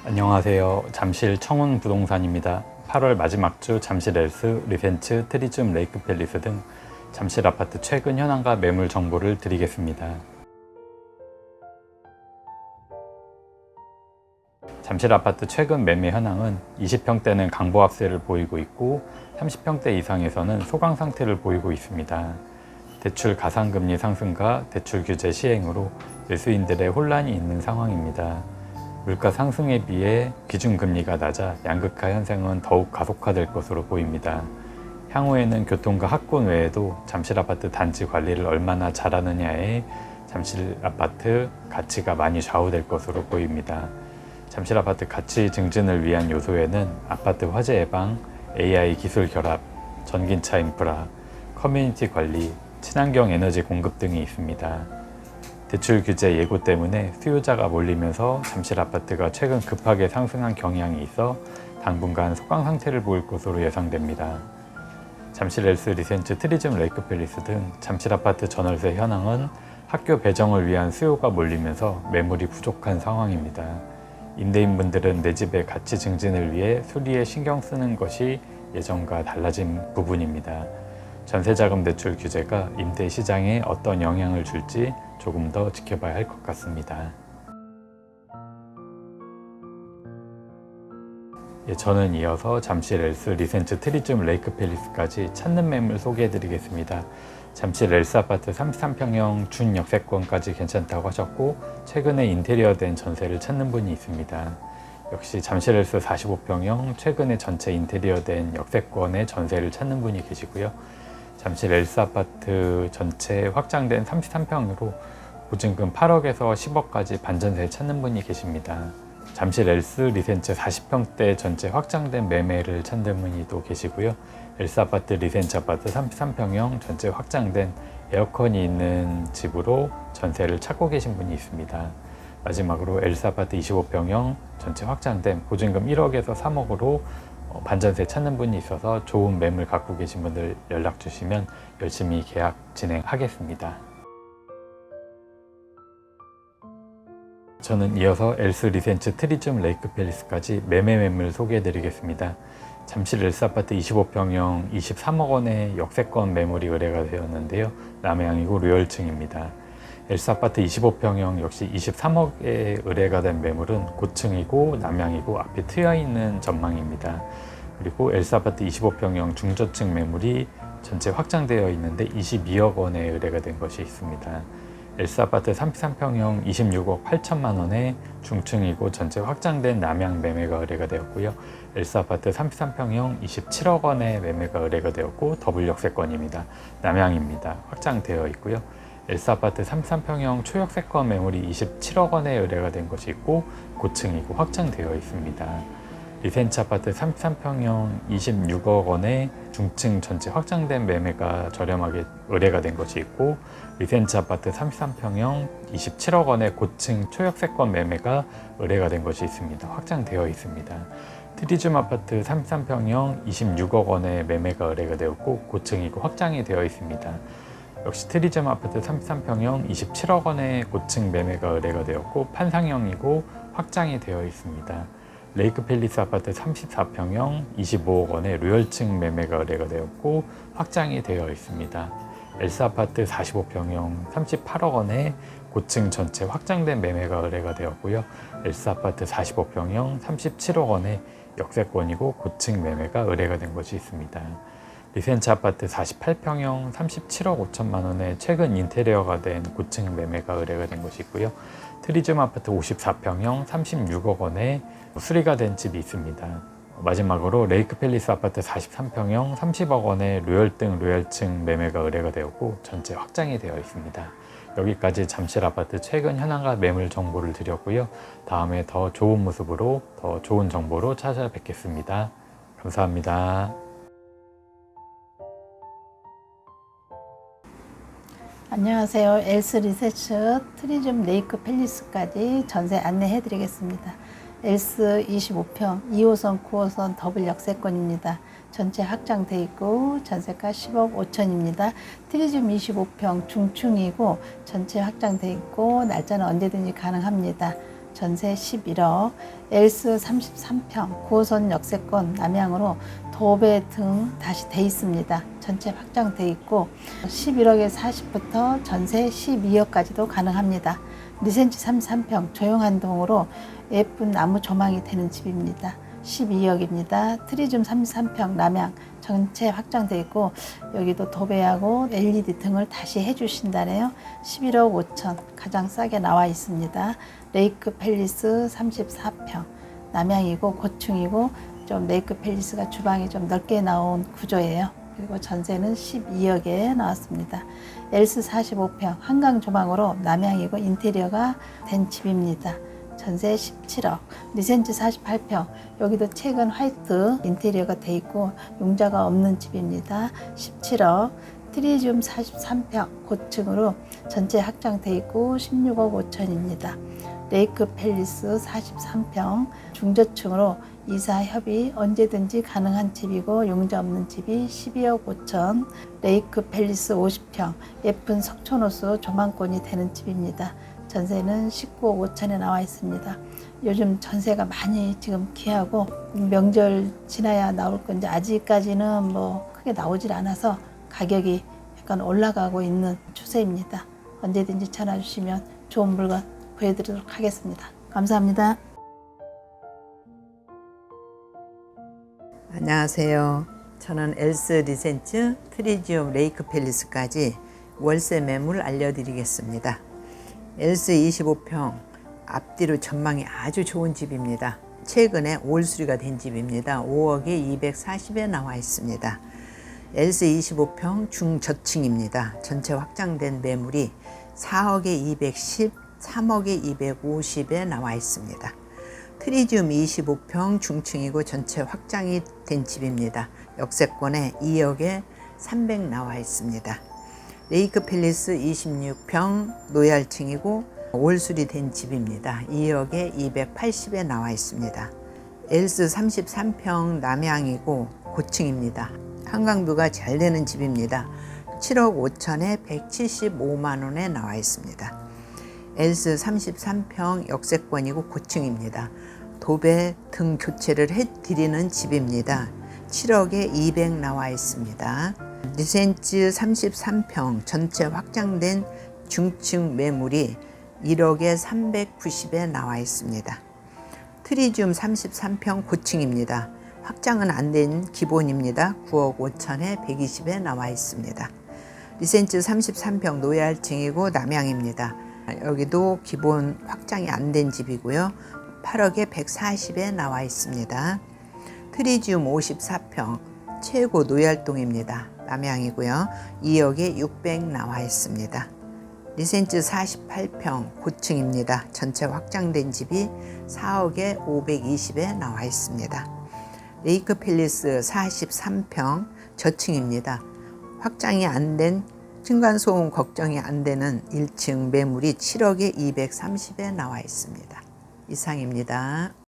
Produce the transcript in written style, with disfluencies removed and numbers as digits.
안녕하세요. 잠실 청운부동산입니다. 8월 마지막 주 잠실 엘스, 리센츠, 트리즘, 레이크팰리스 등 잠실 아파트 최근 현황과 매물 정보를 드리겠습니다. 잠실 아파트 최근 매매 현황은 20평대는 강보합세를 보이고 있고 30평대 이상에서는 소강 상태를 보이고 있습니다. 대출 가상금리 상승과 대출 규제 시행으로 매수인들의 혼란이 있는 상황입니다. 물가 상승에 비해 기준금리가 낮아 양극화 현상은 더욱 가속화될 것으로 보입니다. 향후에는 교통과 학군 외에도 잠실 아파트 단지 관리를 얼마나 잘하느냐에 잠실 아파트 가치가 많이 좌우될 것으로 보입니다. 잠실 아파트 가치 증진을 위한 요소에는 아파트 화재 예방, AI 기술 결합, 전기차 인프라, 커뮤니티 관리, 친환경 에너지 공급 등이 있습니다. 대출 규제 예고 때문에 수요자가 몰리면서 잠실 아파트가 최근 급하게 상승한 경향이 있어 당분간 소강 상태를 보일 것으로 예상됩니다. 잠실 엘스, 리센츠, 트리즘, 레이크팰리스 등 잠실 아파트 전월세 현황은 학교 배정을 위한 수요가 몰리면서 매물이 부족한 상황입니다. 임대인분들은 내 집의 가치 증진을 위해 수리에 신경 쓰는 것이 예전과 달라진 부분입니다. 전세자금 대출 규제가 임대 시장에 어떤 영향을 줄지 조금 더 지켜봐야 할 것 같습니다. 저는 이어서 잠실 엘스, 리센츠, 트리즘, 레이크팰리스까지 찾는 매물 소개해 드리겠습니다. 잠실 엘스 아파트 33평형 준역세권까지 괜찮다고 하셨고 최근에 인테리어된 전세를 찾는 분이 있습니다. 역시 잠실 엘스 45평형 최근에 전체 인테리어된 역세권의 전세를 찾는 분이 계시고요. 잠실 엘스 아파트 전체 확장된 33평으로 보증금 8억에서 10억까지 반전세 찾는 분이 계십니다. 잠실 엘스, 리센츠 40평대 전체 확장된 매매를 찾는 분이 또 계시고요. 엘스 아파트, 리센츠 아파트 33평형 전체 확장된 에어컨이 있는 집으로 전세를 찾고 계신 분이 있습니다. 마지막으로 엘스 아파트 25평형 전체 확장된 보증금 1억에서 3억으로 반전세 찾는 분이 있어서 좋은 매물 갖고 계신 분들 연락 주시면 열심히 계약 진행하겠습니다. 저는 이어서 엘스, 리센츠, 트리즘, 레이크팰리스까지 매매 매물 소개해 드리겠습니다. 잠실 엘스 아파트 25평형 23억 원의 역세권 매물이 의뢰가 되었는데요. 남해항이고 류열층입니다. 엘스 아파트 25평형 역시 23억에 의뢰가 된 매물은 고층이고 남향이고 앞에 트여 있는 전망입니다. 그리고 엘스 아파트 25평형 중저층 매물이 전체 확장되어 있는데 22억 원에 의뢰가 된 것이 있습니다. 엘스 아파트 33평형 26억 8천만 원에 중층이고 전체 확장된 남향 매매가 의뢰가 되었고요. 엘스 아파트 33평형 27억 원에 매매가 의뢰가 되었고 더블 역세권입니다. 남향입니다. 확장되어 있고요. 엘스 아파트 33평형 초역세권 매물이 27억 원에 의뢰가 된 것이 있고 고층이고 확장되어 있습니다. 리센츠 아파트 33평형 26억 원에 중층 전체 확장된 매매가 저렴하게 의뢰가 된 것이 있고 리센츠 아파트 33평형 27억 원의 고층 초역세권 매매가 의뢰가 된 것이 있습니다. 확장되어 있습니다. 트리즘 아파트 33평형 26억 원의 매매가 의뢰가 되었고 고층이고 확장이 되어 있습니다. 역시 트리즘 아파트 33평형 27억 원의 고층 매매가 의뢰가 되었고 판상형이고 확장이 되어 있습니다. 레이크팰리스 아파트 34평형 25억 원의 류열층 매매가 의뢰가 되었고 확장이 되어 있습니다. 엘스 아파트 45평형 38억 원의 고층 전체 확장된 매매가 의뢰가 되었고요. 엘스 아파트 45평형 37억 원의 역세권이고 고층 매매가 의뢰가 된 것이 있습니다. 리센츠 아파트 48평형 37억 5천만 원의 최근 인테리어가 된 고층 매매가 의뢰가 된 것이 있고요. 트리즘 아파트 54평형 36억 원의 수리가 된 집이 있습니다. 마지막으로 레이크팰리스 아파트 43평형 30억 원의 류열층 매매가 의뢰가 되었고 전체 확장이 되어 있습니다. 여기까지 잠실 아파트 최근 현황과 매물 정보를 드렸고요. 다음에 더 좋은 모습으로 더 좋은 정보로 찾아뵙겠습니다. 감사합니다. 안녕하세요. 엘스, 리센츠, 트리즘, 레이크팰리스까지 전세 안내해 드리겠습니다. 엘스 25평 2호선, 9호선 더블 역세권입니다. 전체 확장돼 있고 전세가 10억 5천입니다. 트리즘 25평 중층이고 전체 확장돼 있고 날짜는 언제든지 가능합니다. 전세 11억, 엘스 33평, 9호선 역세권 남향으로 도배 등 다시 돼 있습니다. 전체 확장돼 있고 11억에 40부터 전세 12억까지도 가능합니다. 리센치 33평 조용한 동으로 예쁜 나무 조망이 되는 집입니다. 12억입니다. 트리즘 33평 남향 전체 확장돼 있고 여기도 도배하고 LED 등을 다시 해주신다네요. 11억 5천 가장 싸게 나와 있습니다. 레이크 팰리스 34평 남향이고 고층이고 좀 레이크 팰리스가 주방이 좀 넓게 나온 구조예요. 그리고 전세는 12억에 나왔습니다. 엘스 45평 한강 조망으로 남향이고 인테리어가 된 집입니다. 전세 17억, 리센치 48평, 여기도 최근 화이트 인테리어가 돼 있고 용자가 없는 집입니다. 17억, 트리즘 43평, 고층으로 전체 확장돼 있고 16억 5천입니다. 레이크 팰리스 43평, 중저층으로 이사 협의 언제든지 가능한 집이고 용자 없는 집이 12억 5천, 레이크 팰리스 50평, 예쁜 석촌호수 조망권이 되는 집입니다. 전세는 19억 5천에 나와 있습니다. 요즘 전세가 많이 지금 귀하고 명절 지나야 나올 건지 아직까지는 뭐 크게 나오질 않아서 가격이 약간 올라가고 있는 추세입니다. 언제든지 전화 주시면 좋은 물건 보여드리도록 하겠습니다. 감사합니다. 안녕하세요. 저는 엘스 리센츠 트리지움 레이크 팰리스까지 월세 매물 알려드리겠습니다. 엘스 25평 앞뒤로 전망이 아주 좋은 집입니다. 최근에 올 수리가 된 집입니다. 5억에 240에 나와 있습니다. 엘스 25평 중저층입니다. 전체 확장된 매물이 4억에 210, 3억에 250에 나와 있습니다. 트리지움 25평 중층이고 전체 확장이 된 집입니다. 역세권에 2억에 300 나와 있습니다. 레이크 팰리스 26평 노얄층이고 올수리 된 집입니다. 2억에 280에 나와 있습니다. 엘스 33평 남향이고 고층입니다. 한강뷰가 잘 되는 집입니다. 7억 5천에 175만 원에 나와 있습니다. 엘스 33평 역세권이고 고층입니다. 도배 등 교체를 해드리는 집입니다. 7억에 200 나와 있습니다. 리센츠 33평 전체 확장된 중층 매물이 1억에 390에 나와 있습니다. 트리지움 33평 고층입니다. 확장은 안 된 기본입니다. 9억 5천에 120에 나와 있습니다. 리센츠 33평 노얄층이고 남향입니다. 여기도 기본 확장이 안 된 집이고요. 8억에 140에 나와 있습니다. 트리지움 54평 최고 노얄동입니다. 남향이고요. 2억에 600 나와 있습니다. 리센츠 48평 고층입니다. 전체 확장된 집이 4억에 520에 나와 있습니다. 레이크 팰리스 43평 저층입니다. 확장이 안 된 층간소음 걱정이 안 되는 1층 매물이 7억에 230에 나와 있습니다. 이상입니다.